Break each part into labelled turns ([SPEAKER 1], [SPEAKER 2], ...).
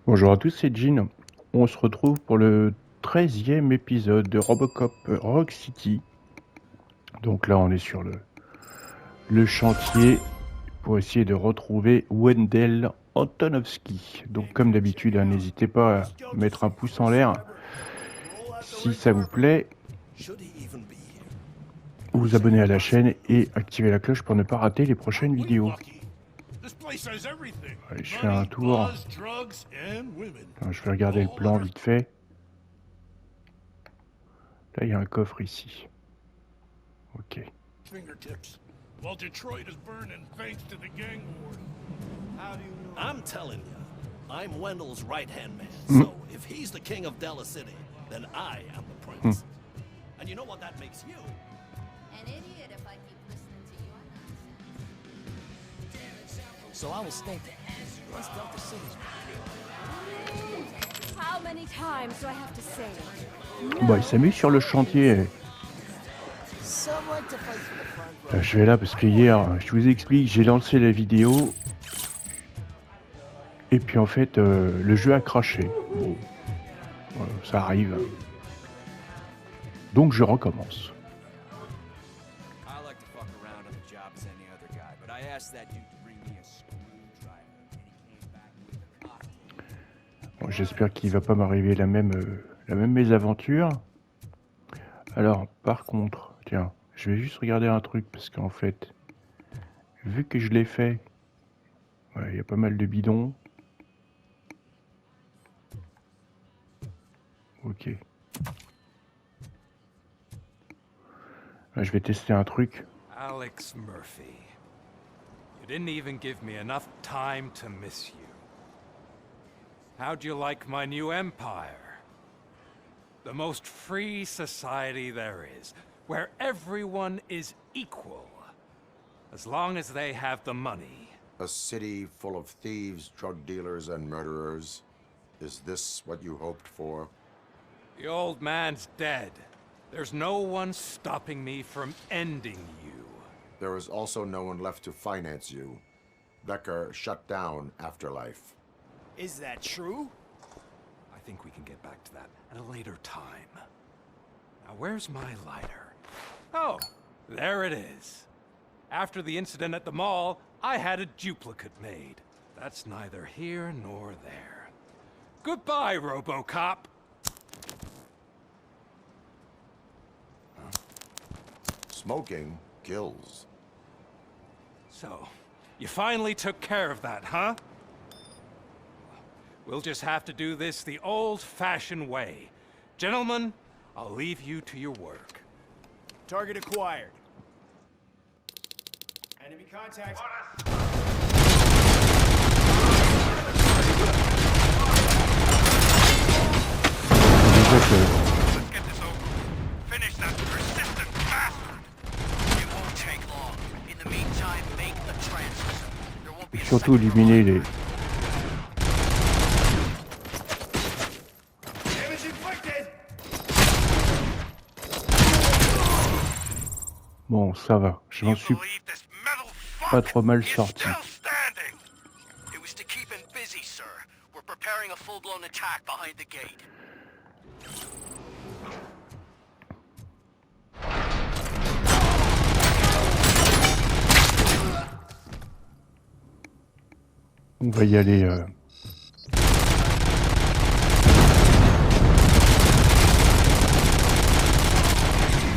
[SPEAKER 1] Bonjour à tous, c'est Jean. On se retrouve pour le 13e épisode de Robocop Rogue City. Donc là, on est sur le chantier pour essayer de retrouver Wendell Antonovski. Donc comme d'habitude, n'hésitez pas à mettre un pouce en l'air si ça vous plaît. Vous abonner à la chaîne et activer la cloche pour ne pas rater les prochaines vidéos. Allez, je fais un tour. Enfin, je vais regarder le plan vite fait. Là, il y a un coffre ici. Ok.
[SPEAKER 2] While Detroit is burning thanks to the gang war.
[SPEAKER 3] How do you know?
[SPEAKER 4] I'm telling you, I'm Wendell's right-hand man. So if he's the king of Dallas City, then I am the prince. And you know what that makes you?
[SPEAKER 5] An idiot if I keep listening to you.
[SPEAKER 4] So I will state that once Delta City's
[SPEAKER 5] How many times do I have to say
[SPEAKER 1] Bon, il s'amuse sur le chantier.
[SPEAKER 3] Someone to fight for the front row.
[SPEAKER 1] Je vais là parce que hier, je vous explique, j'ai lancé la vidéo et puis en fait, le jeu a craché. Bon, ça arrive. Donc je recommence.
[SPEAKER 6] I like to fuck around on the job as any other guy, but I asked that dude to bring me a screwdriver, and he came back with a cocktail.
[SPEAKER 1] Bon, j'espère qu'il va pas m'arriver la même mésaventure. Alors, par contre, tiens, je vais juste regarder un truc parce qu'en fait, vu que je l'ai fait, il y a pas mal de bidons. Ok. Là, je vais tester un truc.
[SPEAKER 7] Alex Murphy. You didn't even give me enough time to miss you. How'd you like my new empire? The most free society there is, where everyone is equal, as long as they have the money.
[SPEAKER 8] A city full of thieves, drug dealers, and murderers? Is this what you hoped for?
[SPEAKER 7] The old man's dead. There's no one stopping me from ending you.
[SPEAKER 8] There is also no one left to finance you. Becker shut down Afterlife.
[SPEAKER 3] Is that true?
[SPEAKER 7] I think we can get back to that at a later time. Now, where's my lighter? Oh, there it is. After the incident at the mall, I had a duplicate made. That's neither here nor there. Goodbye, RoboCop.
[SPEAKER 8] Smoking kills.
[SPEAKER 7] So, you finally took care of that, huh? We'll just have to do this the old-fashioned way. Gentlemen, I'll leave you to your work.
[SPEAKER 3] Target acquired. Enemy contact.
[SPEAKER 1] Déjà que
[SPEAKER 2] Let's get this over with. Finish that persistent bastard.
[SPEAKER 9] It won't take long. In the meantime, make the transfer. There won't be a
[SPEAKER 1] surtout
[SPEAKER 9] second
[SPEAKER 1] éliminer les.
[SPEAKER 3] Damage inflicted.
[SPEAKER 1] Bon, ça va. Je m'en suis
[SPEAKER 2] Believe this metal fuck
[SPEAKER 1] pas trop mal
[SPEAKER 2] is
[SPEAKER 1] sorti.
[SPEAKER 2] still standing.
[SPEAKER 9] It was to keep him busy, sir. We're preparing a full-blown attack behind the gate.
[SPEAKER 1] On va y aller.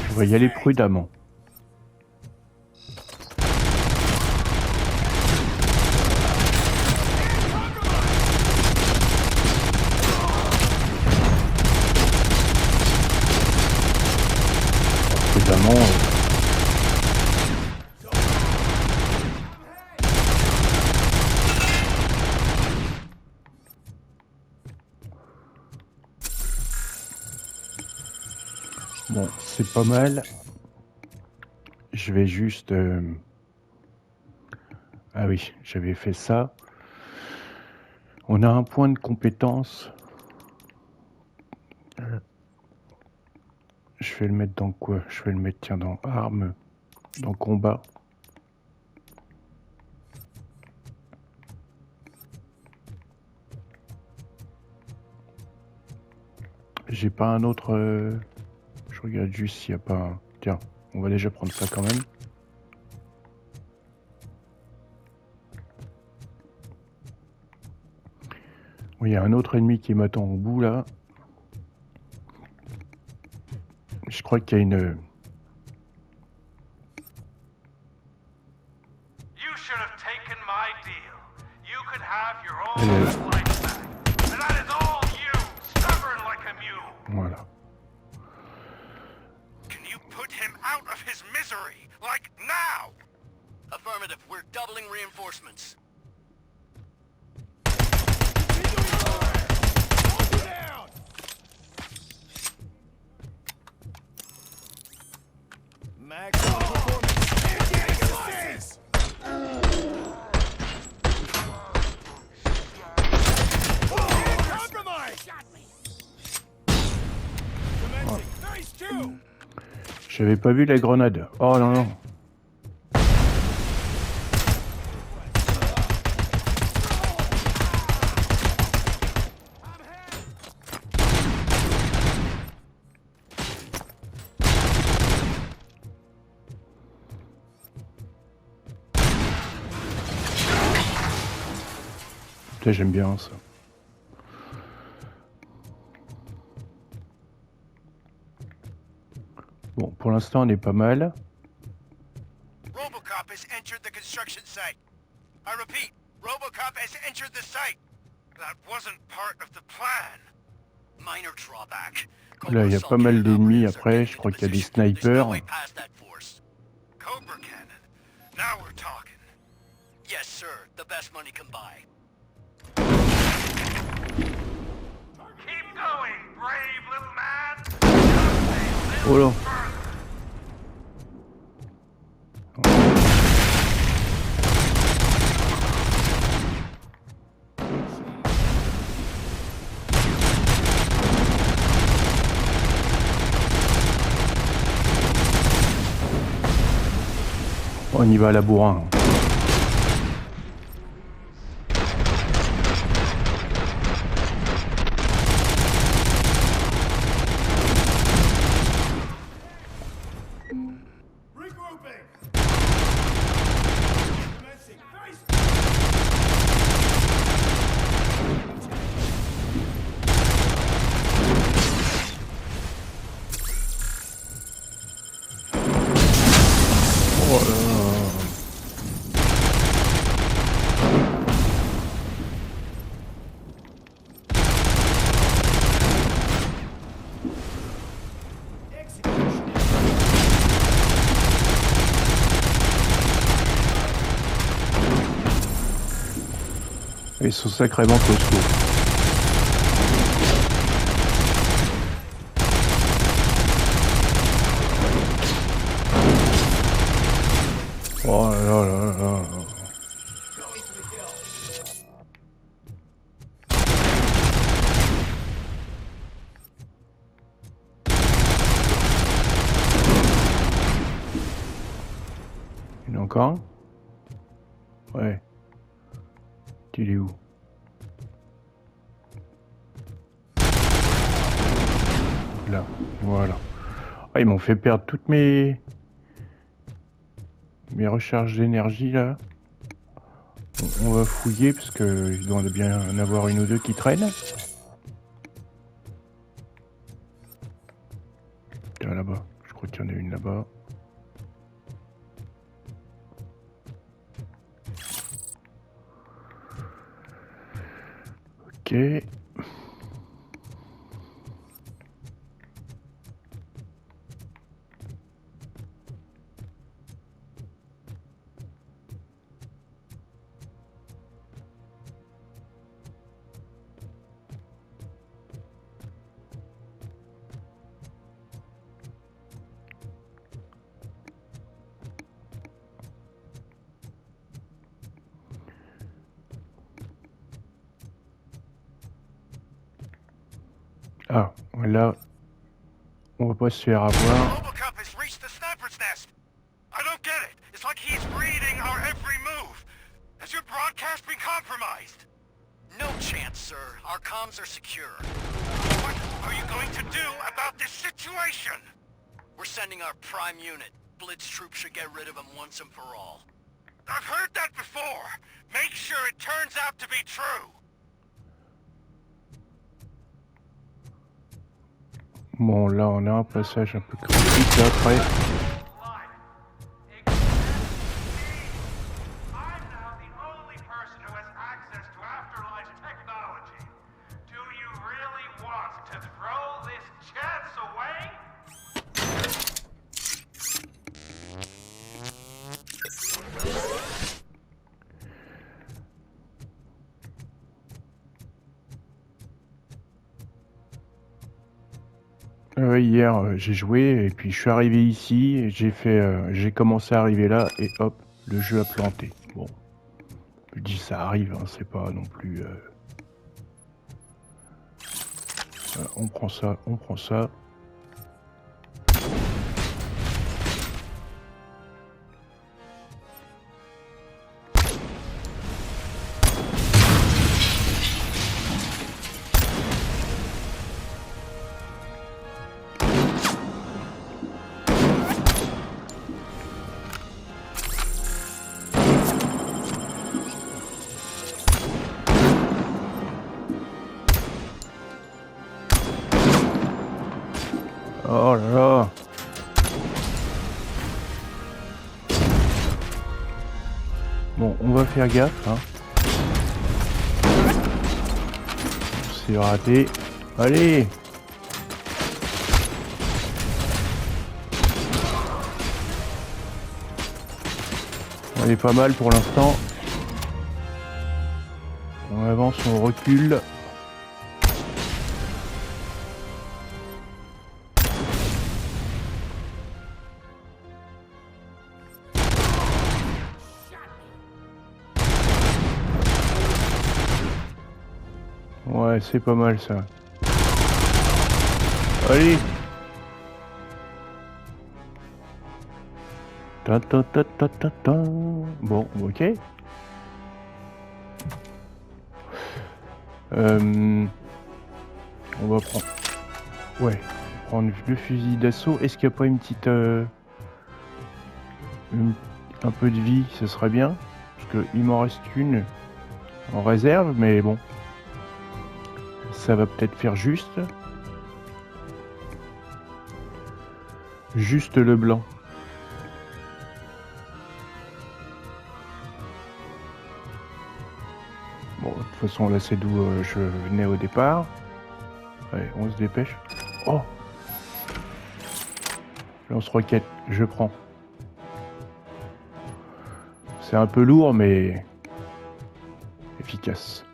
[SPEAKER 1] On va y aller prudemment. Prudemment. Bon, c'est pas mal. Je vais juste... Ah oui, j'avais fait ça. On a un point de compétence. Je vais le mettre dans quoi? Je vais le mettre, tiens, dans armes, dans combat. J'ai pas un autre... Je regarde juste s'il n'y a pas un... Tiens, on va déjà prendre ça quand même. Oui, il y a un autre ennemi qui m'attend au bout là. Je crois qu'il y a une...
[SPEAKER 2] You should have taken my deal. You could have your own life back. And that is all you, stubborn like a mule.
[SPEAKER 1] Voilà.
[SPEAKER 9] Can you put him out of his misery? Like now? Affirmative. We're doubling reinforcements.
[SPEAKER 3] Maximum performance. Exercise. Compromise. Commencing. Phase 2.
[SPEAKER 1] J'avais pas vu la grenade. Oh non, non. Putain, j'aime bien ça. Bon, pour l'instant, on est pas mal.
[SPEAKER 9] ROBOCOP has entered the construction site. I repeat, ROBOCOP has entered the site. That wasn't part of the plan. Minor drawback.
[SPEAKER 1] Là, il y a pas mal d'ennemis après. Je crois qu'il y a des snipers.
[SPEAKER 9] Cobra cannon. Now we're talking. Yes, sir. The best money can buy.
[SPEAKER 2] Keep going, brave little man.
[SPEAKER 1] Oh là. On y va à la bourrin.
[SPEAKER 3] Regrouping. Commencing. Phase
[SPEAKER 1] Oh là là. Ils sont sacrément costauds. Oh là là là là. Il y en a encore un? Ouais. Il est où? Là, voilà. Ah, ils m'ont fait perdre toutes mes recharges d'énergie là. On va fouiller parce que il doit bien en avoir une ou deux qui traînent. Tiens, là-bas, je crois qu'il y en a une là-bas. Ok. Ah, là, on va pas se faire avoir.
[SPEAKER 9] ROBOCOP has reached the sniper's nest. I don't get it. It's like he's reading our every move. Has your broadcast been compromised? No chance, sir. Our comms are secure. What are you going to do about this situation? We're sending our prime unit. Blitz troops should get rid of him once and for all. I've heard that before. Make sure it turns out to be true.
[SPEAKER 1] Bon, là, on a un passage un peu critique là, après.
[SPEAKER 2] I'm now the only person who has access to afterlife technology. Do you really want to throw this chance away?
[SPEAKER 1] Hier, j'ai joué et puis je suis arrivé ici, et j'ai commencé à arriver là et hop, le jeu a planté. Bon, je dis ça arrive, hein, c'est pas non plus. Voilà, on prend ça, on prend ça. Oh là là. Bon, on va faire gaffe, hein. C'est raté. Allez. On est pas mal pour l'instant. On avance, on recule. Ouais, c'est pas mal ça. Allez. Ta ta ta ta ta ta. Bon, ok. On va prendre. Ouais, prendre le fusil d'assaut. Est-ce qu'il n'y a pas une petite, un peu de vie, ce serait bien, parce que il m'en reste une en réserve, mais bon. Ça va peut-être faire juste le blanc. Bon, de toute façon, là, c'est d'où je venais au départ. Allez, on se dépêche. Oh! Lance-roquette, je prends. C'est un peu lourd, mais efficace.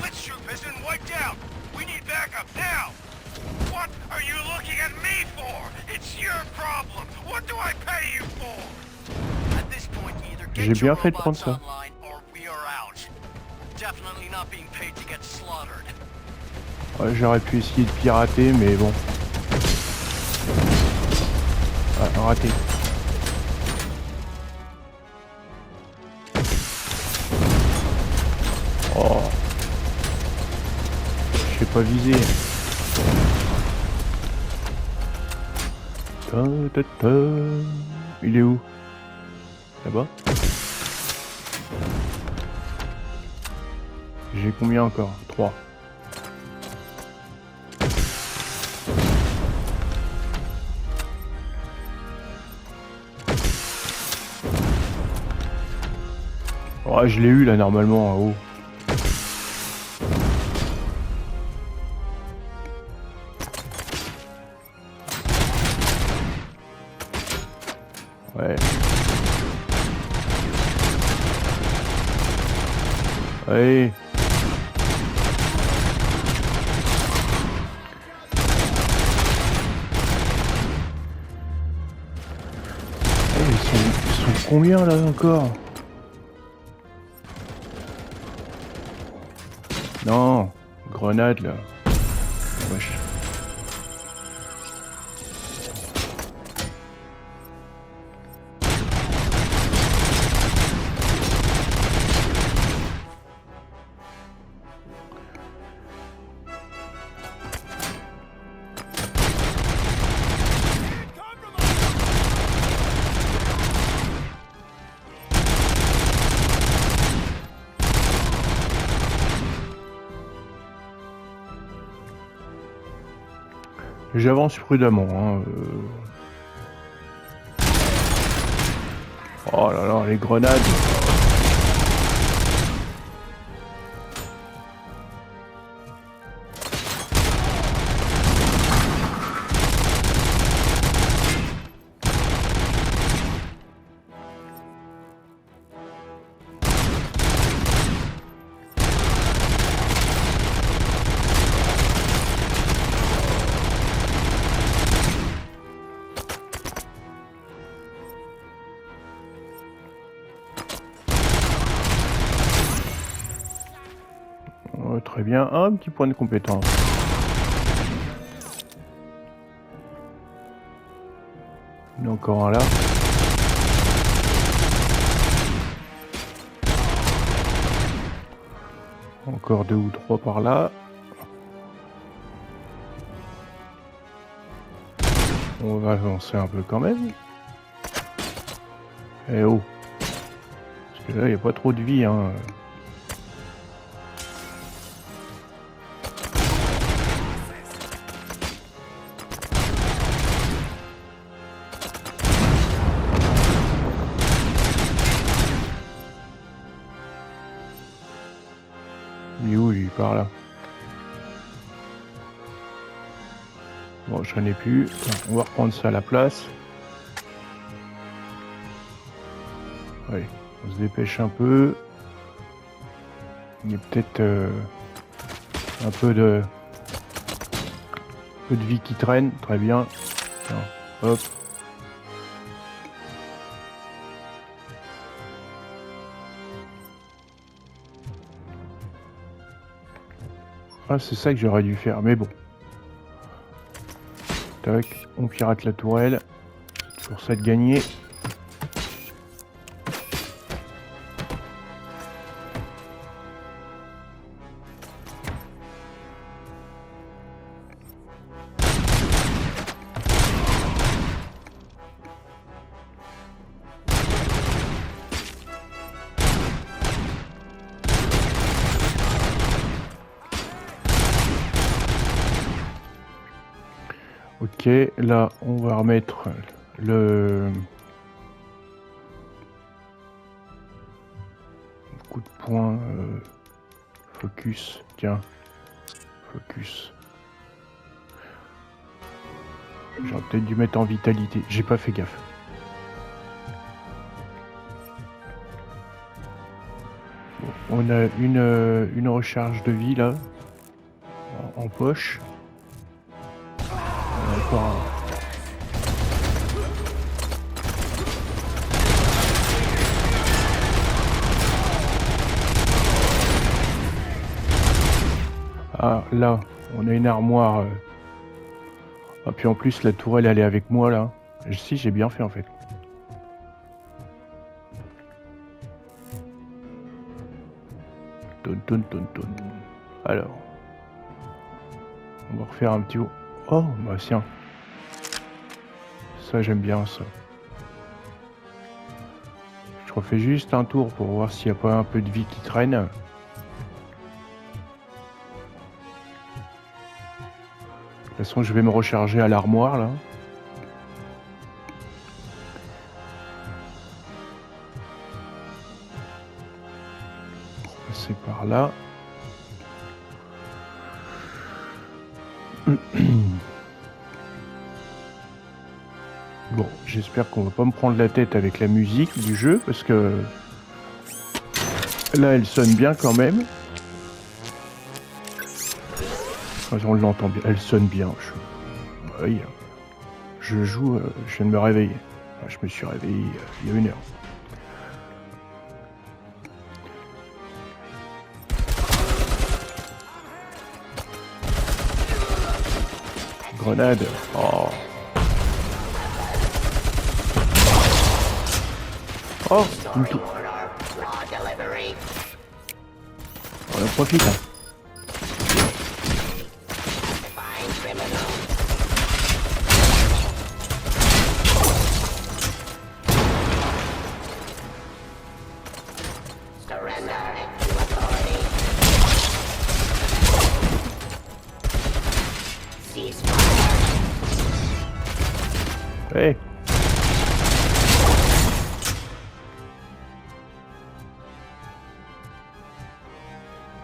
[SPEAKER 9] Blitz troop has been wiped out. We need backup now. What are you looking at me for? It's your problem. What do I pay you for? At this point, either
[SPEAKER 1] J'ai
[SPEAKER 9] get
[SPEAKER 1] bien
[SPEAKER 9] your
[SPEAKER 1] fait de prendre
[SPEAKER 9] robots
[SPEAKER 1] ça.
[SPEAKER 9] online or we are out. Definitely not being paid to get slaughtered.
[SPEAKER 1] Ouais, j'aurais pu essayer de pirater, mais bon. Ah, raté. Oh. Je sais pas viser. Ta, ta, ta. Il est où? Là-bas? J'ai combien encore? 3. Oh, je l'ai eu là normalement en haut. Ouais. Allez. Ils sont combien là encore? Non, grenade là. Wesh. J'avance prudemment. Hein, Oh là là, les grenades. Très bien, un petit point de compétence. Il y en a encore un là. Encore 2 ou 3 par là. On va avancer un peu quand même. Eh oh. Parce que là, il n'y a pas trop de vie, hein. Il est où lui par là? Bon, je n'en ai plus. On va reprendre ça à la place. Allez, on se dépêche un peu. Il y a peut-être un peu de vie qui traîne. Très bien. Non. Hop. Ah, c'est ça que j'aurais dû faire, mais bon. Tac, on pirate la tourelle. C'est toujours ça de gagner. Ok, là on va remettre le coup de poing focus, tiens, focus. J'aurais peut-être dû mettre en vitalité, j'ai pas fait gaffe. Bon, on a une recharge de vie là, en poche. Encore un. Ah là, on a une armoire. Ah puis en plus la tourelle elle est avec moi là. Si j'ai bien fait en fait. Ton. Alors. On va refaire un petit... Oh, bah tiens. Ça, j'aime bien ça. Je refais juste un tour pour voir s'il n'y a pas un peu de vie qui traîne. De toute façon, je vais me recharger à l'armoire, là. C'est par là. Bon, j'espère qu'on va pas me prendre la tête avec la musique du jeu, parce que là, elle sonne bien quand même. On l'entend bien, elle sonne bien. Oui, je joue, je viens de me réveiller. Je me suis réveillé il y a 1 heure. Grenade. Oh. Oh, une tour. On en profite. Hein. Hey.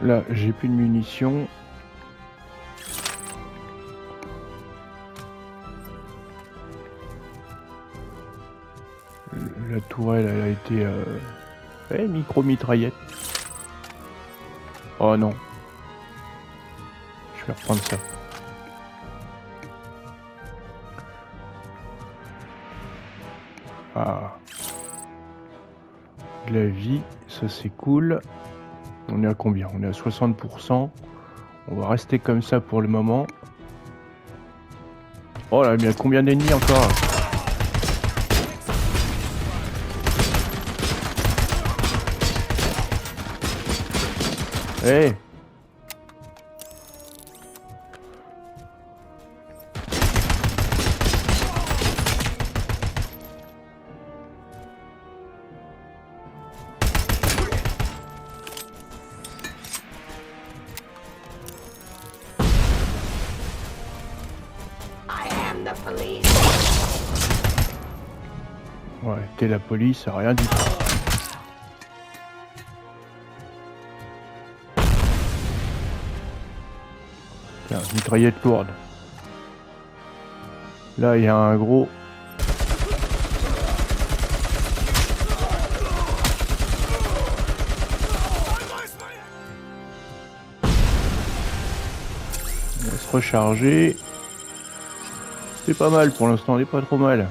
[SPEAKER 1] Là, j'ai plus de munitions. La tourelle, elle a été... micro-mitraillette. Oh non. Je vais reprendre ça. Ah. De la vie, ça c'est cool. On est à combien? On est à 60%. On va rester comme ça pour le moment. Oh là, mais il y a combien d'ennemis encore? Hey! Ouais, t'es la police, rien du tout. Tiens, mitraillette lourde. Là, il y a un gros... On va se recharger. C'est pas mal pour l'instant, on est pas trop mal.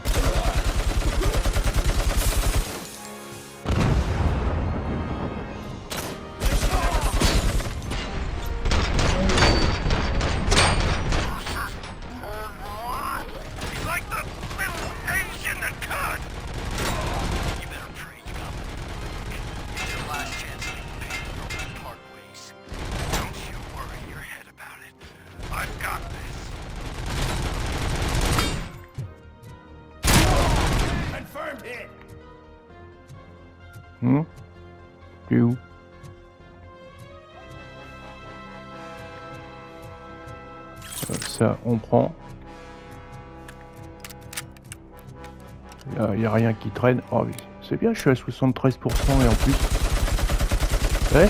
[SPEAKER 1] T'es où? Ça, on prend. Là, il n'y a rien qui traîne. Oh, c'est bien, je suis à 73% et en plus... Ouais.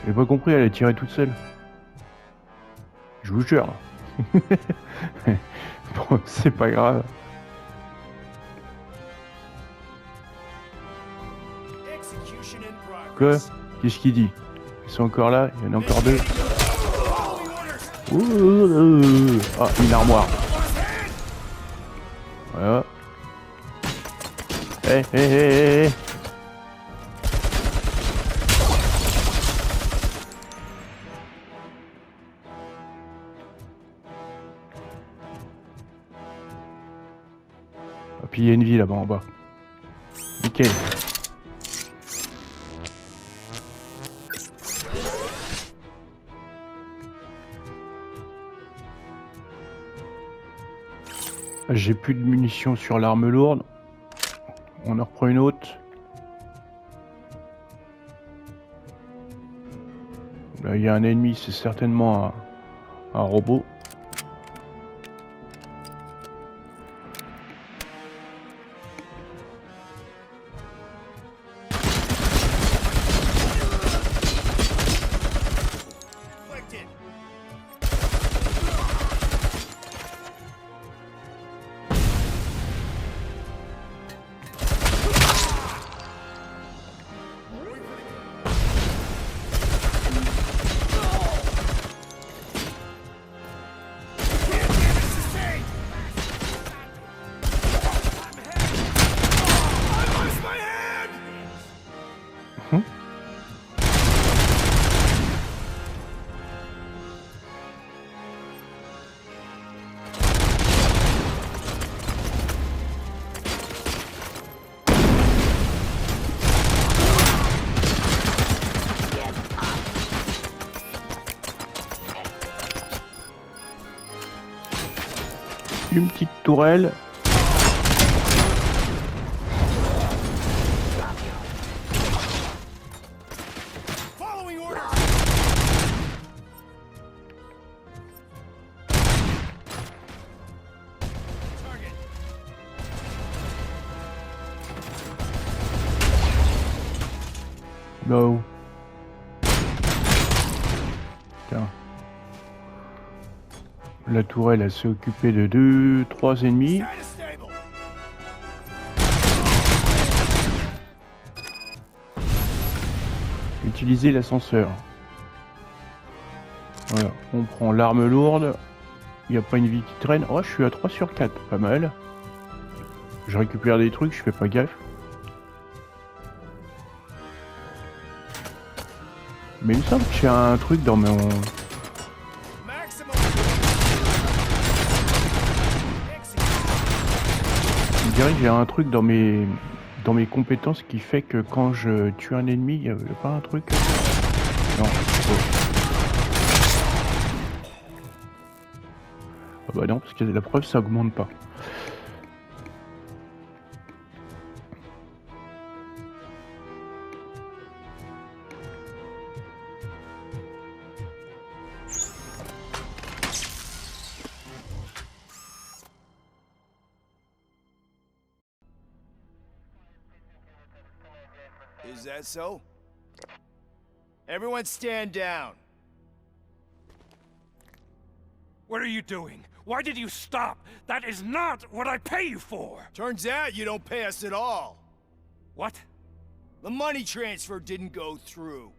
[SPEAKER 1] J'ai pas compris, elle a tiré toute seule. Je vous jure. Bon, c'est pas grave. Quoi? Qu'est-ce qu'il dit? Ils sont encore là? Il y en a encore deux. Ah, une armoire. Voilà. Hé. Ah, puis il y a une vie là-bas en bas. Nickel. J'ai plus de munitions sur l'arme lourde. On en reprend une autre. Là, il y a un ennemi, c'est certainement un robot. Une petite tourelle. No. Tiens. La tourelle, elle s'est occupée de 3 ennemis.
[SPEAKER 3] Kinda stable.
[SPEAKER 1] Utiliser l'ascenseur. Voilà, on prend l'arme lourde. Il n'y a pas une vie qui traîne. Oh, je suis à 3 sur 4, pas mal. Je récupère des trucs, je fais pas gaffe. Mais il me semble que j'ai un truc dans mon...
[SPEAKER 3] Maximum.
[SPEAKER 1] Je dirais que j'ai un truc dans mes compétences qui fait que quand je tue un ennemi, il n'y a pas un truc... Non. Ah bah non, parce que la preuve, ça augmente pas.
[SPEAKER 3] Is that so? Everyone stand down.
[SPEAKER 7] What are you doing? Why did you stop? That is not what I pay you for!
[SPEAKER 3] Turns out you don't pay us at all.
[SPEAKER 7] What?
[SPEAKER 3] The money transfer didn't go through.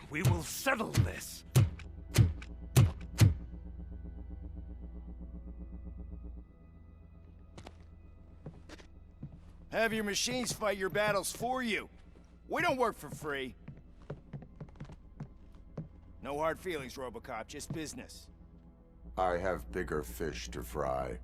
[SPEAKER 7] We will settle this.
[SPEAKER 3] Have your machines fight your battles for you. We don't work for free. No hard feelings, RoboCop, just business.
[SPEAKER 8] I have bigger fish to fry.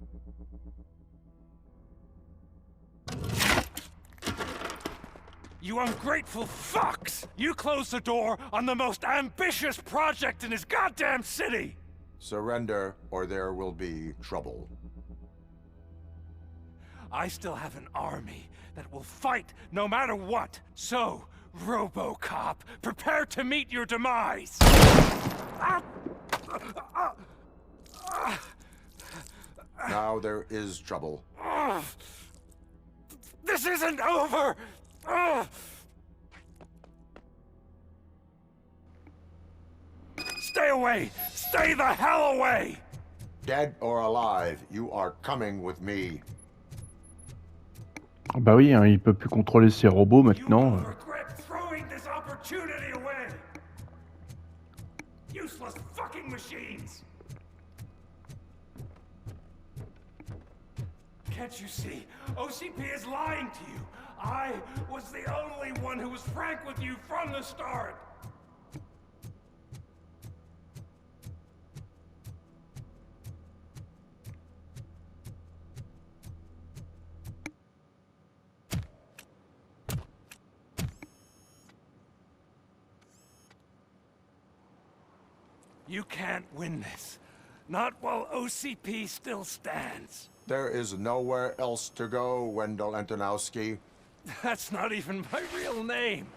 [SPEAKER 7] You ungrateful fucks! You closed the door on the most ambitious project in this goddamn city!
[SPEAKER 8] Surrender, or there will be trouble.
[SPEAKER 7] I still have an army that will fight no matter what. So, RoboCop, prepare to meet your demise!
[SPEAKER 8] Now there is trouble.
[SPEAKER 7] This isn't over! Stay away! Stay the hell away!
[SPEAKER 8] Dead or alive, you are coming with me.
[SPEAKER 1] Bah oui, hein, il peut plus contrôler ses robots maintenant.
[SPEAKER 7] You will regret throwing this opportunity away! Useless fucking machines! Can't you see? OCP is lying to you. I was the only one who was frank with you from the start. You can't win this. Not while OCP still stands.
[SPEAKER 8] There is nowhere else to go, Wendell Antonowski.
[SPEAKER 7] That's not even my real name.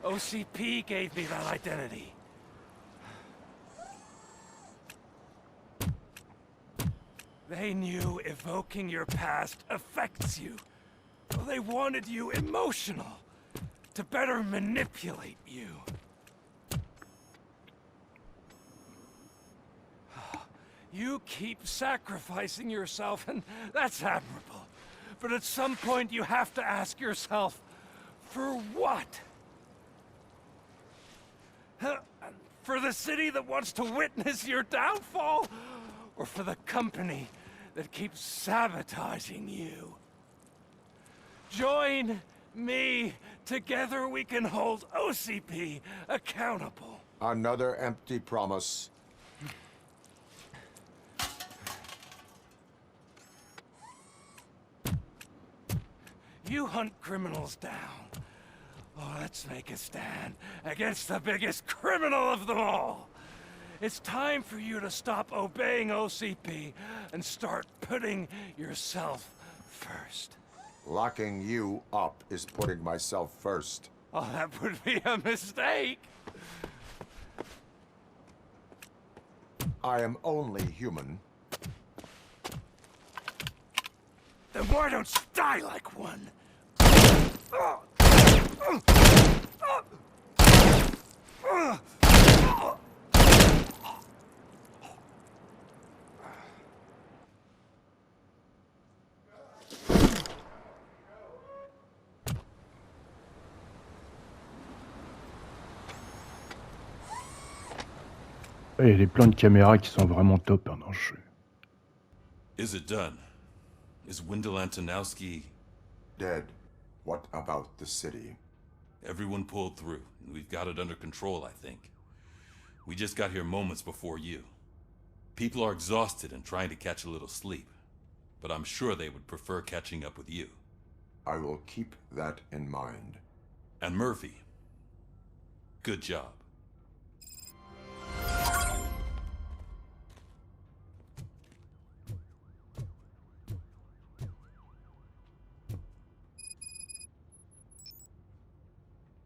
[SPEAKER 7] OCP gave me that identity. They knew evoking your past affects you. Well, they wanted you emotional, to better manipulate you. You keep sacrificing yourself, and that's admirable. But at some point you have to ask yourself, for what? For the city that wants to witness your downfall? Or for the company that keeps sabotaging you? Join me. Together we can hold OCP accountable.
[SPEAKER 8] Another empty promise.
[SPEAKER 7] You hunt criminals down. Oh, let's make a stand against the biggest criminal of them all. It's time for you to stop obeying OCP and start putting yourself first.
[SPEAKER 8] Locking you up is putting myself first.
[SPEAKER 7] Oh, that would be a mistake.
[SPEAKER 8] I am only human.
[SPEAKER 7] Then why don't you die like one?
[SPEAKER 1] Il y a des plans de caméra qui sont vraiment top dans le jeu.
[SPEAKER 10] Is it done? Is Wendell Antonowski...
[SPEAKER 8] Dead. What about the city?
[SPEAKER 10] Everyone pulled through, and we've got it under control, I think. We just got here moments before you. People are exhausted and trying to catch a little sleep, but I'm sure they would prefer catching up with you.
[SPEAKER 8] I will keep that in mind.
[SPEAKER 10] And Murphy, good job.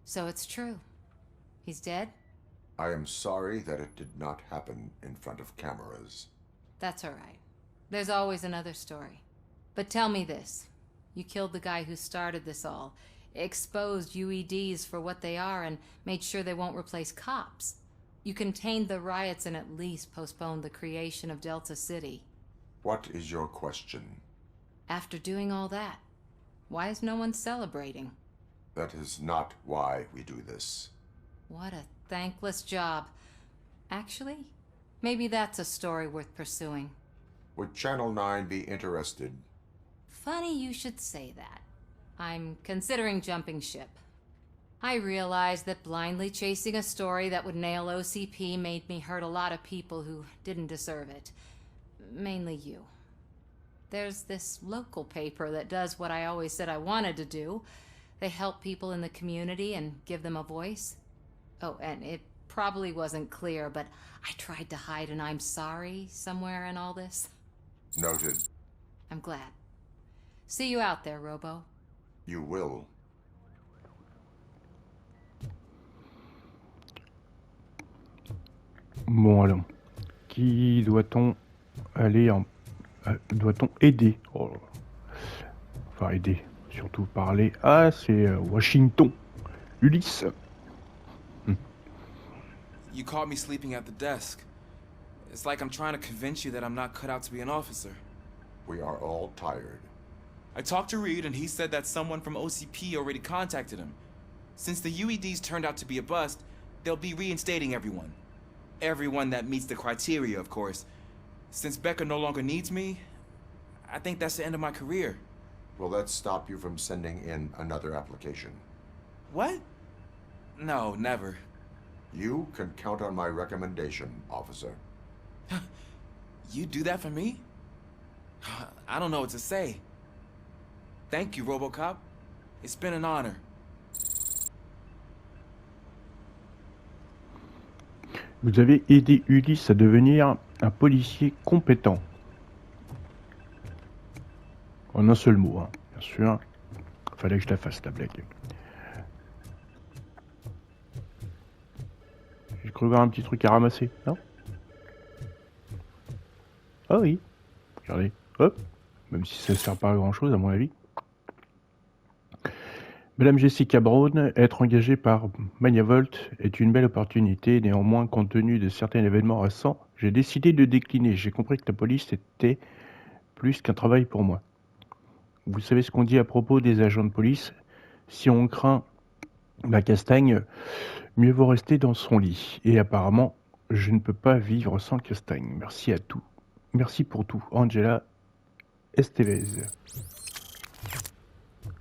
[SPEAKER 11] So it's true. He's dead?
[SPEAKER 8] I am sorry that it did not happen in front of cameras.
[SPEAKER 11] That's all right. There's always another story. But tell me this. You killed the guy who started this all, exposed UEDs for what they are, and made sure they won't replace cops. You contained the riots and at least postponed the creation of Delta City.
[SPEAKER 8] What is your question?
[SPEAKER 11] After doing all that, why is no one celebrating?
[SPEAKER 8] That is not why we do this.
[SPEAKER 11] What a thankless job. Actually, maybe that's a story worth pursuing.
[SPEAKER 8] Would Channel 9 be interested?
[SPEAKER 11] Funny you should say that. I'm considering jumping ship. I realized that blindly chasing a story that would nail OCP made me hurt a lot of people who didn't deserve it. Mainly you. There's this local paper that does what I always said I wanted to do. They help people in the community and give them a voice. Oh, and it probably wasn't clear, but I tried to hide an I'm sorry somewhere in all this.
[SPEAKER 8] Noted.
[SPEAKER 11] I'm glad. See you out there, Robo.
[SPEAKER 8] You will.
[SPEAKER 1] Bon alors, qui doit-on aller en... doit-on aider? Oh. Enfin aider, surtout parler. Ah, c'est Washington. Ulysse.
[SPEAKER 12] You caught me sleeping at the desk. It's like I'm trying to convince you that I'm not cut out to be an officer.
[SPEAKER 8] We are all tired.
[SPEAKER 12] I talked to Reed and he said that someone from OCP already contacted him. Since the UEDs turned out to be a bust, they'll be reinstating everyone. Everyone that meets the criteria, of course. Since Becca no longer needs me, I think that's the end of my career.
[SPEAKER 8] Will that stop you from sending in another application?
[SPEAKER 12] What? No, never.
[SPEAKER 8] You can count on my recommendation, officer.
[SPEAKER 12] You do that for me? I don't know what to say. Thank you, RoboCop. It's been an honor.
[SPEAKER 1] Vous avez aidé Ulysse à devenir un policier compétent. En un seul mot, hein, bien sûr. Fallait que je la fasse, la blague. J'ai cru voir un petit truc à ramasser, non? Ah oui. Regardez, hop. Même si ça ne sert pas à grand chose, à mon avis. Madame Jessica Brown, être engagée par Magnavolt est une belle opportunité. Néanmoins, compte tenu de certains événements récents, j'ai décidé de décliner. J'ai compris que la police était plus qu'un travail pour moi. Vous savez ce qu'on dit à propos des agents de police? Si on craint la castagne, mieux vaut rester dans son lit. Et apparemment, je ne peux pas vivre sans castagne. Merci à tout. Merci pour tout, Angela Estevez.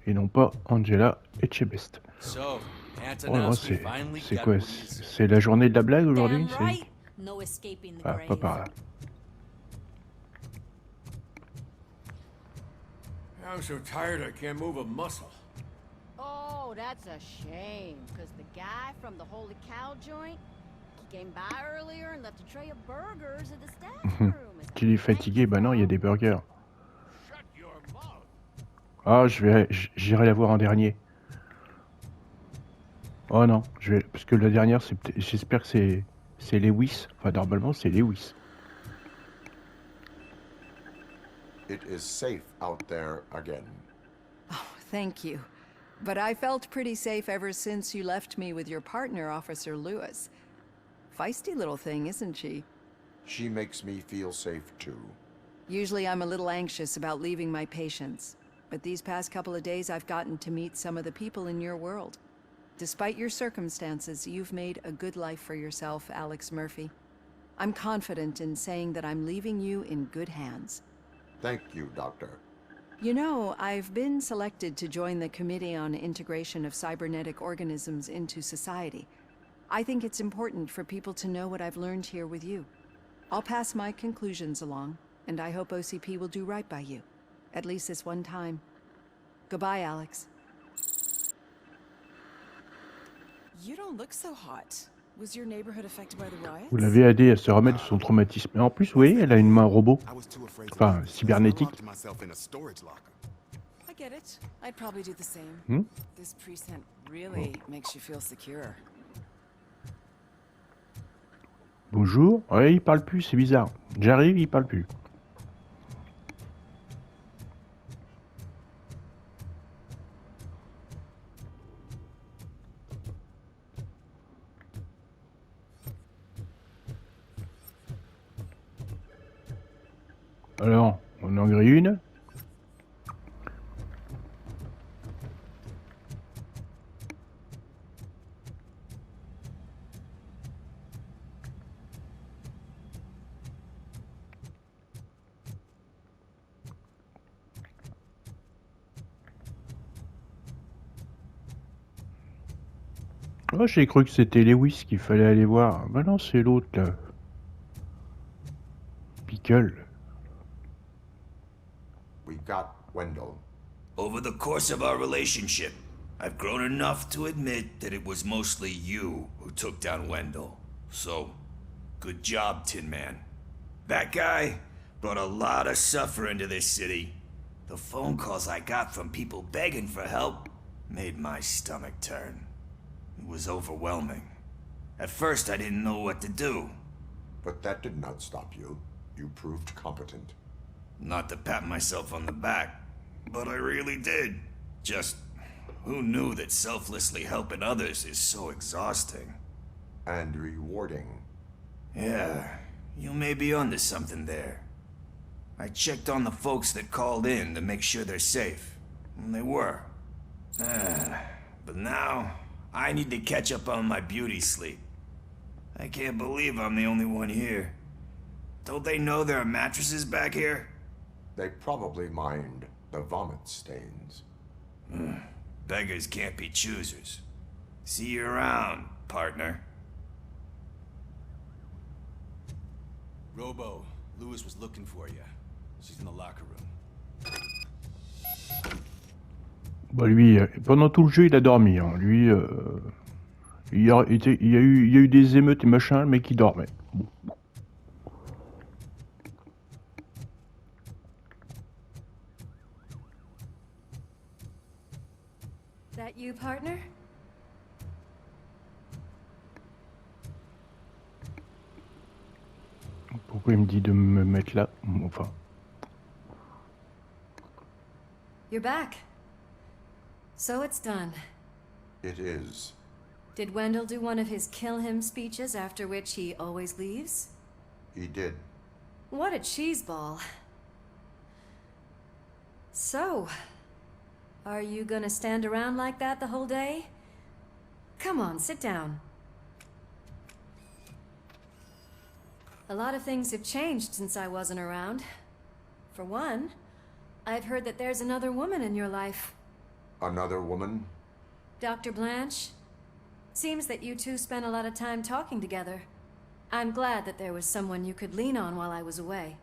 [SPEAKER 1] Et non pas Angela Echebest.
[SPEAKER 6] So,
[SPEAKER 1] Oh non, c'est quoi? C'est la journée de la blague aujourd'hui? Ah, pas par là.
[SPEAKER 13] I'm so tired I can't move a muscle.
[SPEAKER 5] Oh, that's a shame, because the guy from the Holy Cow joint, he came by earlier and left a tray of burgers at the staff room.
[SPEAKER 1] Qu'il est fatigué? Bah non, il y a des burgers. Ah, j'irai la voir en dernier. Oh non, parce que la dernière, j'espère que c'est Lewis. Enfin, normalement, c'est Lewis.
[SPEAKER 8] It is safe out there again.
[SPEAKER 14] Oh, thank you. But I felt pretty safe ever since you left me with your partner, Officer Lewis. Feisty little thing, isn't she?
[SPEAKER 8] She makes me feel safe too.
[SPEAKER 14] Usually I'm a little anxious about leaving my patients, but these past couple of days I've gotten to meet some of the people in your world. Despite your circumstances, you've made a good life for yourself, Alex Murphy. I'm confident in saying that I'm leaving you in good hands.
[SPEAKER 8] Thank you, Doctor.
[SPEAKER 14] You know, I've been selected to join the Committee on Integration of Cybernetic Organisms into Society. I think it's important for people to know what I've learned here with you. I'll pass my conclusions along, and I hope OCP will do right by you. At least this one time. Goodbye, Alex.
[SPEAKER 15] You don't look so hot. Was your neighborhood affected by the riots?
[SPEAKER 1] Vous l'avez aidé à se remettre de son traumatisme. Et en plus, vous voyez, elle a une main robot. Enfin, cybernétique.
[SPEAKER 15] I get it. I'd probably do the same.
[SPEAKER 1] Hmm?
[SPEAKER 15] This precinct really makes you feel secure.
[SPEAKER 1] Bonjour. Ouais, il parle plus, c'est bizarre. J'arrive, il parle plus. Alors, on en grille une. Oh, j'ai cru que c'était Lewis qu'il fallait aller voir. Bah non, c'est l'autre là. Pickle.
[SPEAKER 8] We got Wendell.
[SPEAKER 16] Over the course of our relationship, I've grown enough to admit that it was mostly you who took down Wendell. So, good job, Tin Man. That guy brought a lot of suffering to this city. The phone calls I got from people begging for help made my stomach turn. It was overwhelming. At first, I didn't know what to do.
[SPEAKER 8] But that did not stop you. You proved competent.
[SPEAKER 16] Not to pat myself on the back, but I really did. Just, who knew that selflessly helping others is so exhausting?
[SPEAKER 8] And rewarding.
[SPEAKER 16] Yeah, you may be onto something there. I checked on the folks that called in to make sure they're safe. And they were. But now, I need to catch up on my beauty sleep. I can't believe I'm the only one here. Don't they know there are mattresses back here?
[SPEAKER 8] They probably mind the vomit stains.
[SPEAKER 16] Beggars can't be choosers. See you around, partner.
[SPEAKER 6] Robo, Lewis was looking for you. She's in the locker room.
[SPEAKER 1] Bah lui, pendant tout le jeu, il a dormi. Hein. Lui, il y a eu des émeutes et machin, le mec il dormait. Bon.
[SPEAKER 11] That you, partner?
[SPEAKER 1] Pourquoi il me dit de me mettre là? Enfin.
[SPEAKER 11] You're back. So it's done.
[SPEAKER 8] It is.
[SPEAKER 11] Did Wendell do one of his kill him speeches after which he always leaves?
[SPEAKER 8] He did.
[SPEAKER 11] What a cheeseball. So, are you gonna stand around like that the whole day? Come on, sit down. A lot of things have changed since I wasn't around. For one, I've heard that there's another woman in your life.
[SPEAKER 8] Another woman?
[SPEAKER 11] Dr. Blanche? Seems that you two spent a lot of time talking together. I'm glad that there was someone you could lean on while I was away.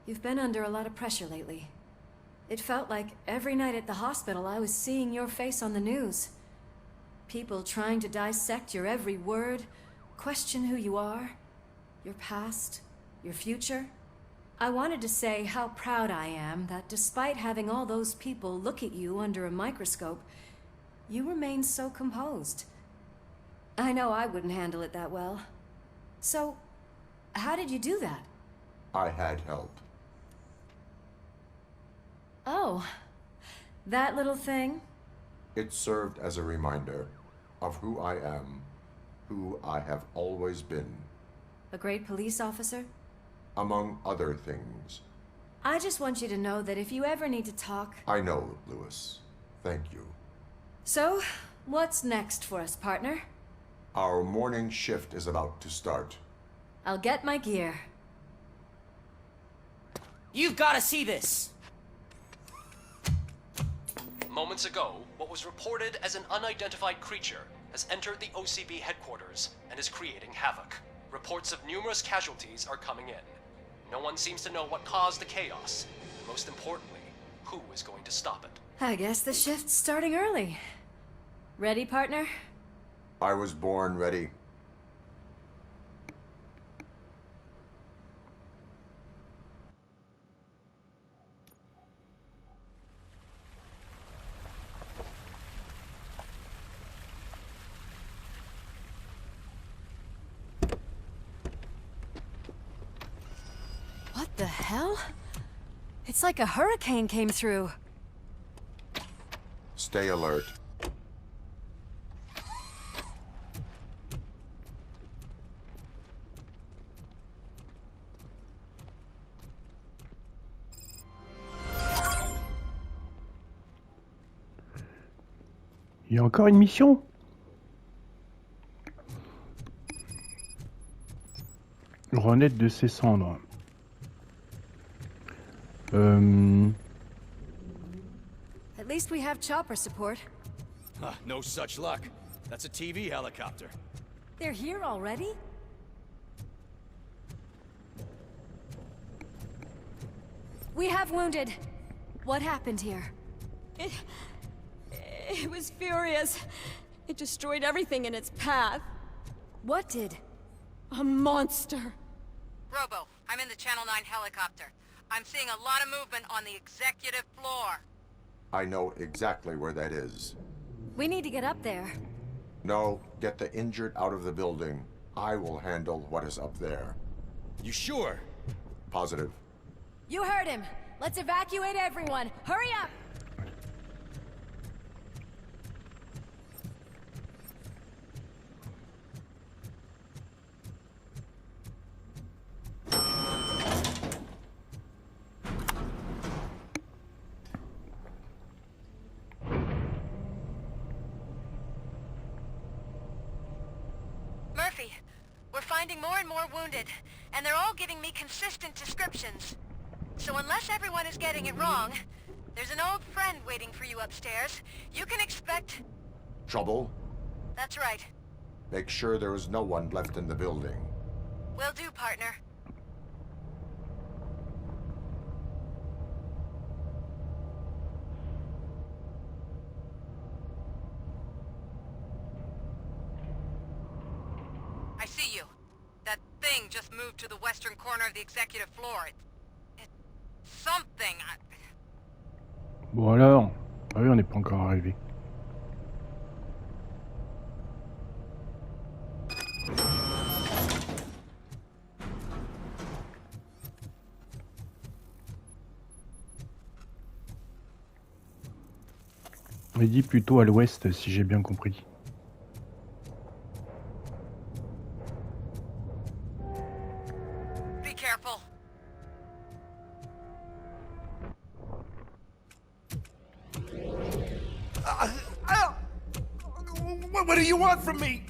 [SPEAKER 11] You've been under a lot of pressure lately. It felt like every night at the hospital I was seeing your face on the news. People trying to dissect your every word, question who you are, your past, your future. I wanted to say how proud I am that despite having all those people look at you under a microscope, you remain so composed. I know I wouldn't handle it that well. So, how did you do that?
[SPEAKER 8] I had help.
[SPEAKER 11] Oh, that little thing?
[SPEAKER 8] It served as a reminder of who I am who I have always been.
[SPEAKER 17] A great police officer?
[SPEAKER 8] Among other things.
[SPEAKER 17] I just want you to know that if you ever need to talk...
[SPEAKER 8] I know, Lewis. Thank you.
[SPEAKER 17] So, what's next for us, partner?
[SPEAKER 8] Our morning shift is about to start.
[SPEAKER 17] I'll get my gear.
[SPEAKER 18] You've got to see this!
[SPEAKER 19] Moments ago, what was reported as an unidentified creature has entered the OCB headquarters and is creating havoc. Reports of numerous casualties are coming in. No one seems to know what caused the chaos. And most importantly, who is going to stop it.
[SPEAKER 17] I guess the shift's starting early. Ready, partner?
[SPEAKER 8] I was born ready.
[SPEAKER 17] What the hell? It's like a hurricane came through.
[SPEAKER 8] Stay alert.
[SPEAKER 1] Il y a encore une mission? Renaître de ses cendres.
[SPEAKER 17] At least we have chopper support.
[SPEAKER 6] No such luck. That's a TV helicopter.
[SPEAKER 17] They're here already? We have wounded. What happened here?
[SPEAKER 20] It was furious. It destroyed everything in its path.
[SPEAKER 17] What did?
[SPEAKER 20] A monster.
[SPEAKER 21] Robo, I'm in the Channel 9 helicopter. I'm seeing a lot of movement on the executive floor.
[SPEAKER 8] I know exactly where that is.
[SPEAKER 17] We need to get up there.
[SPEAKER 8] No, get the injured out of the building. I will handle what is up there.
[SPEAKER 6] You sure?
[SPEAKER 8] Positive.
[SPEAKER 17] You heard him. Let's evacuate everyone. Hurry up!
[SPEAKER 21] Murphy, we're finding more and more wounded, and they're all giving me consistent descriptions. So unless everyone is getting it wrong, there's an old friend waiting for you upstairs. You can expect...
[SPEAKER 8] Trouble?
[SPEAKER 21] That's right.
[SPEAKER 8] Make sure there is no one left in the building.
[SPEAKER 21] Will do, partner. I see you. That thing just moved to the western corner of the executive floor. It's something.
[SPEAKER 1] Bon alors. Ah oui, on n'est pas encore arrivé. On dit plutôt à l'ouest, si j'ai bien compris.
[SPEAKER 21] Be careful.
[SPEAKER 3] What do you want from me?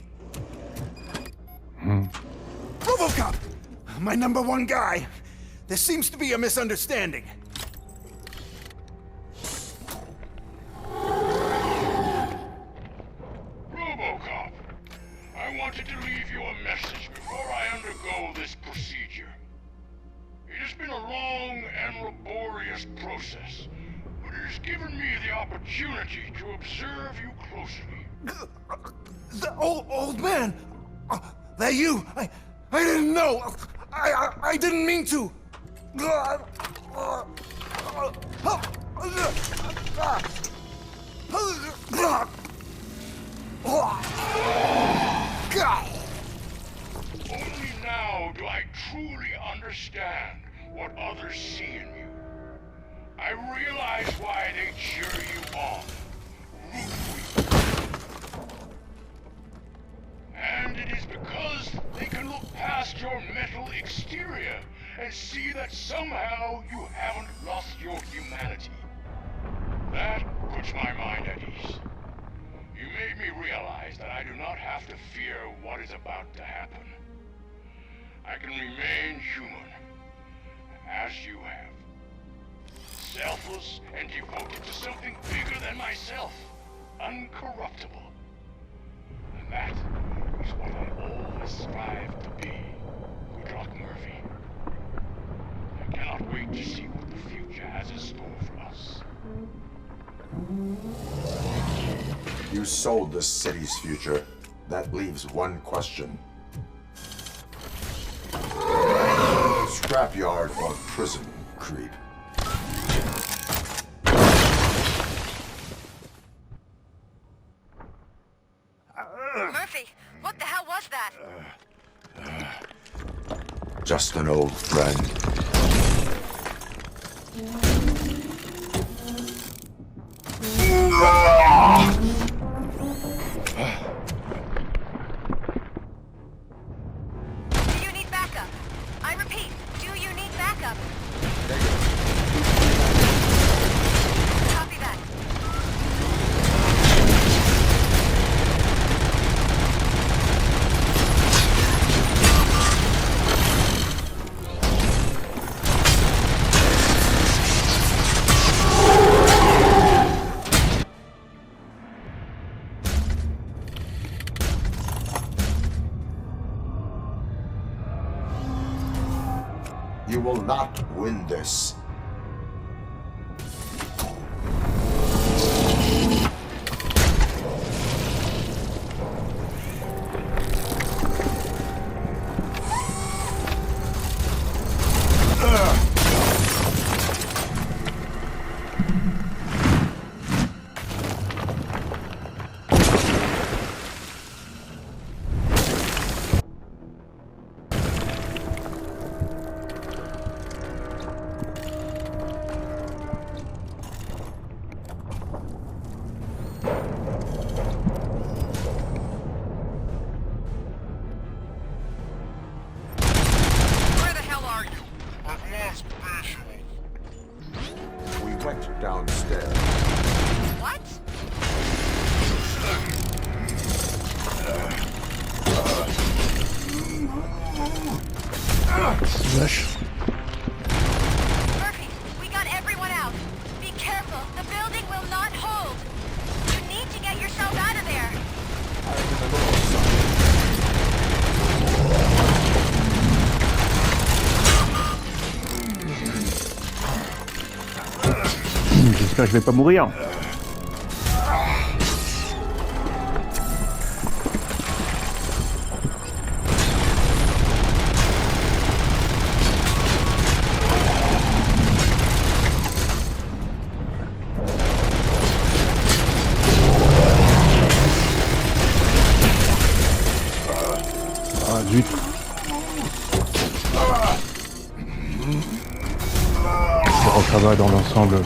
[SPEAKER 3] ROBOCOP! My #1 guy. There seems to be a misunderstanding.
[SPEAKER 22] ROBOCOP, I wanted to leave you a message before I undergo this procedure. It has been a long and laborious process, but it has given me the opportunity to observe you closely.
[SPEAKER 3] The old man! That you? I didn't know! I didn't mean to!
[SPEAKER 22] Only now do I truly understand what others see in you. I realize why they cheer you on, root for you. And it is because they can look past your metal exterior and see that somehow you haven't lost your humanity. That puts my mind at ease. You made me realize that I do not have to fear what is about to happen. I can remain human, as you have. Selfless and devoted to something bigger than myself. Uncorruptible. And that is what I always strive to be. Good luck, Murphy. I cannot wait to see what the future has in store for us.
[SPEAKER 8] You sold this city's future. That leaves one question. Scrapyard or prison, creep?
[SPEAKER 9] Murphy, what the hell was that?
[SPEAKER 8] Just an old friend.
[SPEAKER 9] Do you need backup? I repeat, do you need backup? Copy that.
[SPEAKER 8] You will not win this. Downstairs.
[SPEAKER 9] What?
[SPEAKER 1] Wesh.
[SPEAKER 9] Murphy, we got everyone out. Be careful. The building will not hold. You need to get yourself out of there.
[SPEAKER 1] J'espère que je vais pas mourir. Ah zut. Bon, ça va dans l'ensemble.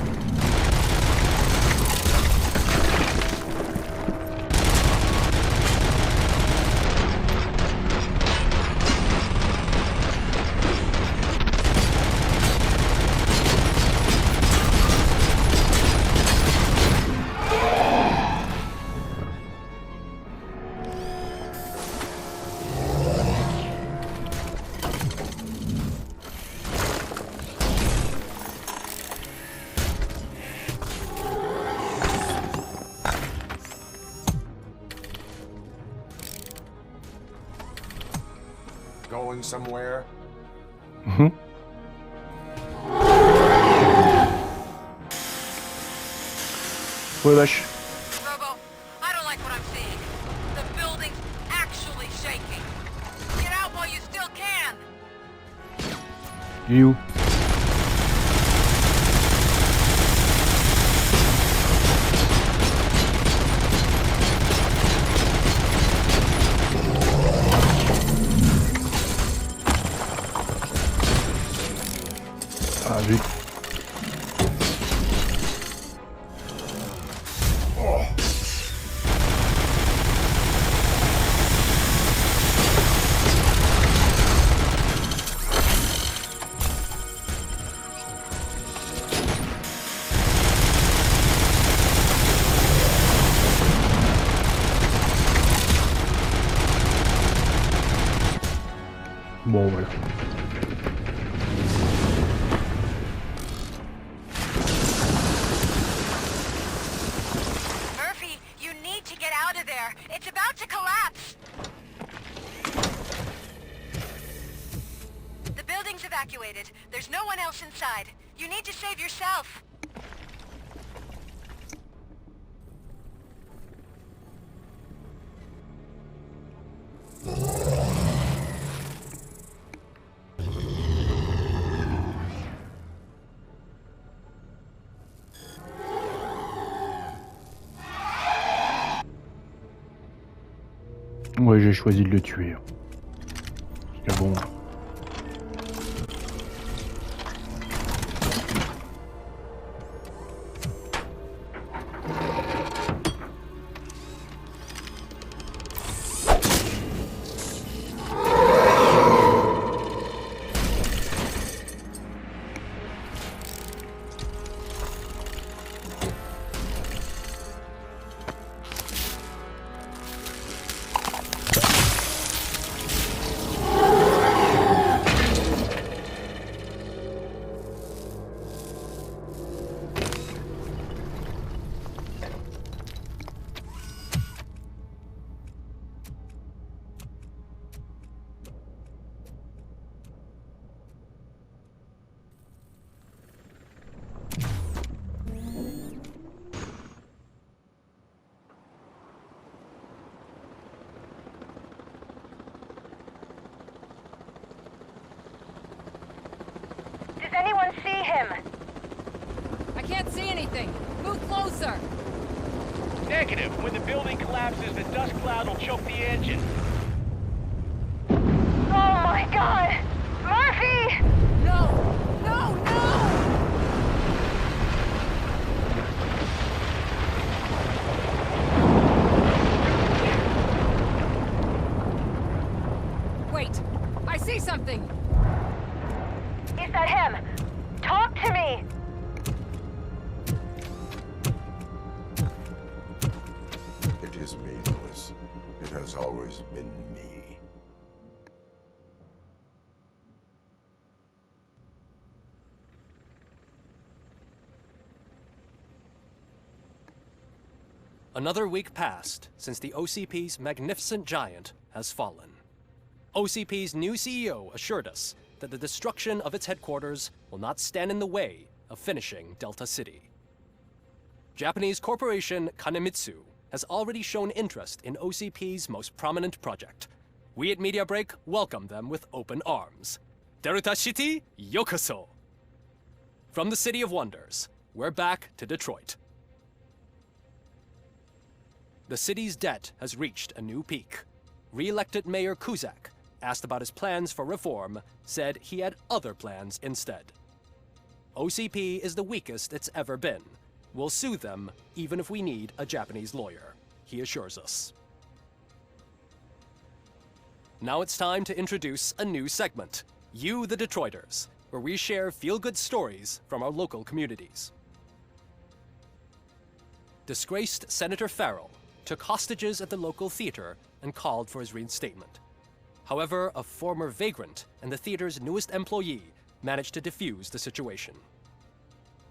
[SPEAKER 8] Going somewhere?
[SPEAKER 1] Mhm. Ouais, vache.
[SPEAKER 9] Robo, I don't like what I'm seeing. The building's actually shaking. Get out while you still can.
[SPEAKER 1] Il est où? Ah zut. bon, voilà.
[SPEAKER 9] Murphy, you need to get out of there. It's about to collapse. The building's evacuated. There's no one else inside. You need to save yourself.
[SPEAKER 1] Ouais, j'ai choisi de le tuer. Parce que bon...
[SPEAKER 20] Does anyone see him?
[SPEAKER 17] I can't see anything. Move closer.
[SPEAKER 2] Negative. When the building collapses, the dust cloud will choke the engine.
[SPEAKER 20] Oh my god! Murphy!
[SPEAKER 17] No! No! No! Wait! I see something!
[SPEAKER 20] Is that him? Talk to me!
[SPEAKER 8] It is me, Lewis. It has always been me.
[SPEAKER 19] Another week passed since the OCP's magnificent giant has fallen. OCP's new CEO assured us that the destruction of its headquarters will not stand in the way of finishing Delta City. Japanese corporation Kanemitsu has already shown interest in OCP's most prominent project. We at Media Break welcome them with open arms. Delta City, yokoso! From the City of Wonders, we're back to Detroit. The city's debt has reached a new peak. Re-elected Mayor Kuzak, asked about his plans for reform, said he had other plans instead. OCP is the weakest it's ever been. We'll sue them even if we need a Japanese lawyer, he assures us. Now it's time to introduce a new segment, You the Detroiters, where we share feel-good stories from our local communities. Disgraced Senator Farrell took hostages at the local theater and called for his reinstatement. However, a former vagrant and the theater's newest employee managed to defuse the situation.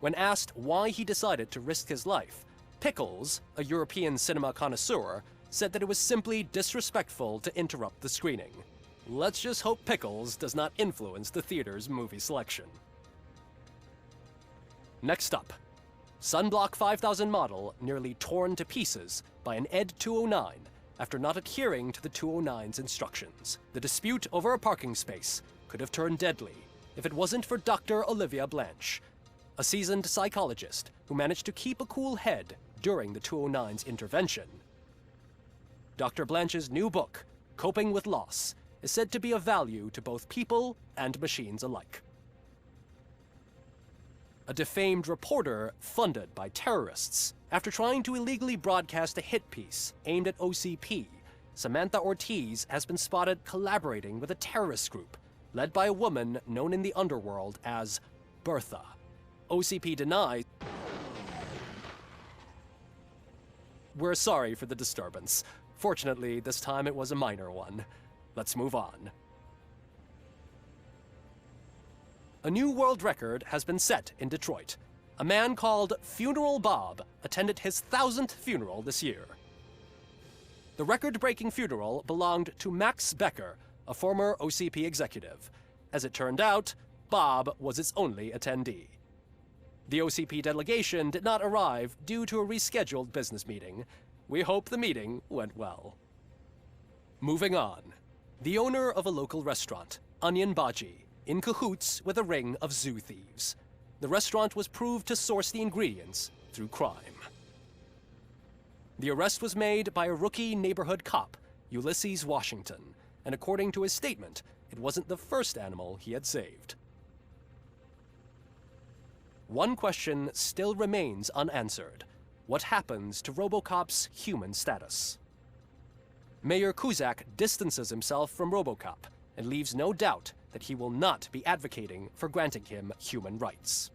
[SPEAKER 19] When asked why he decided to risk his life, Pickles, a European cinema connoisseur, said that it was simply disrespectful to interrupt the screening. Let's just hope Pickles does not influence the theater's movie selection. Next up, Sunblock 5000 model nearly torn to pieces by an ED 209 after not adhering to the 209's instructions. The dispute over a parking space could have turned deadly if it wasn't for Dr. Olivia Blanche, a seasoned psychologist who managed to keep a cool head during the 209's intervention. Dr. Blanche's new book, Coping with Loss, is said to be of value to both people and machines alike. A defamed reporter funded by terrorists. After trying to illegally broadcast a hit piece aimed at OCP, Samantha Ortiz has been spotted collaborating with a terrorist group led by a woman known in the underworld as Bertha. OCP denies. We're sorry for the disturbance. Fortunately, this time it was a minor one. Let's move on. a new world record has been set in Detroit. A man called Funeral Bob attended his 1000th funeral this year. The record-breaking funeral belonged to Max Becker, a former OCP executive. As it turned out, Bob was its only attendee. The OCP delegation did not arrive due to a rescheduled business meeting. We hope the meeting went well. Moving on. The owner of a local restaurant, Onion Baji, in cahoots with a ring of zoo thieves. The restaurant was proved to source the ingredients through crime. The arrest was made by a rookie neighborhood cop, Ulysses Washington, and according to his statement, it wasn't the first animal he had saved. One question still remains unanswered. What happens to RoboCop's human status? Mayor Kuzak distances himself from RoboCop and leaves no doubt that he will not be advocating for granting him human rights.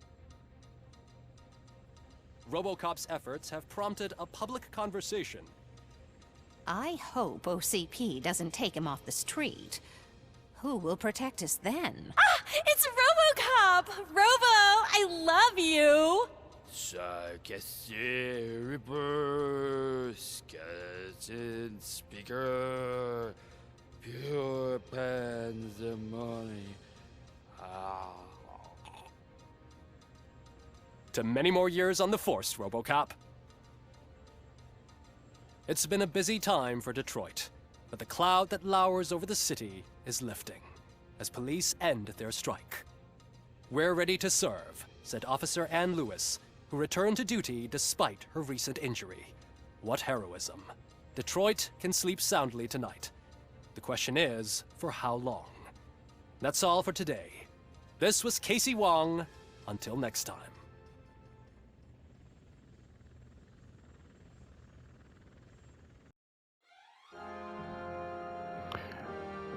[SPEAKER 19] RoboCop's efforts have prompted a public conversation.
[SPEAKER 4] I hope OCP doesn't take him off the street. Who will protect us then?
[SPEAKER 20] Ah! It's RoboCop! Robo, I love you!
[SPEAKER 7] Reaper, skeleton speaker, pure pandemonium.
[SPEAKER 19] To many more years on the force, RoboCop. It's been a busy time for Detroit, but the cloud that lowers over the city is lifting as police end their strike. We're ready to serve, said Officer Ann Lewis, who returned to duty despite her recent injury. What heroism. Detroit can sleep soundly tonight. The question is, for how long? That's all for today. This was Casey Wong. Until next time.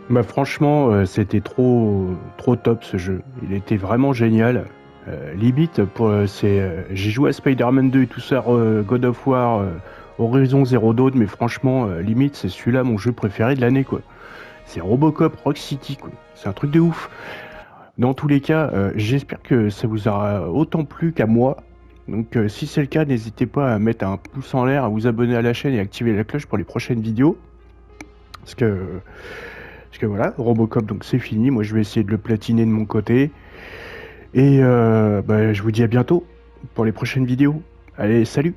[SPEAKER 1] Bah franchement, c'était trop top ce jeu. Il était vraiment génial. Limite, j'ai joué à Spider-Man 2 et tout ça, God of War, Horizon Zero Dawn, mais franchement, limite, c'est celui-là mon jeu préféré de l'année, quoi. C'est Robocop Rogue City, quoi. C'est un truc de ouf. Dans tous les cas, j'espère que ça vous aura autant plu qu'à moi. Donc si c'est le cas, n'hésitez pas à mettre un pouce en l'air, à vous abonner à la chaîne et à activer la cloche pour les prochaines vidéos. Parce que voilà, Robocop, donc c'est fini. Moi, je vais essayer de le platiner de mon côté. Et je vous dis à bientôt pour les prochaines vidéos. Allez, salut!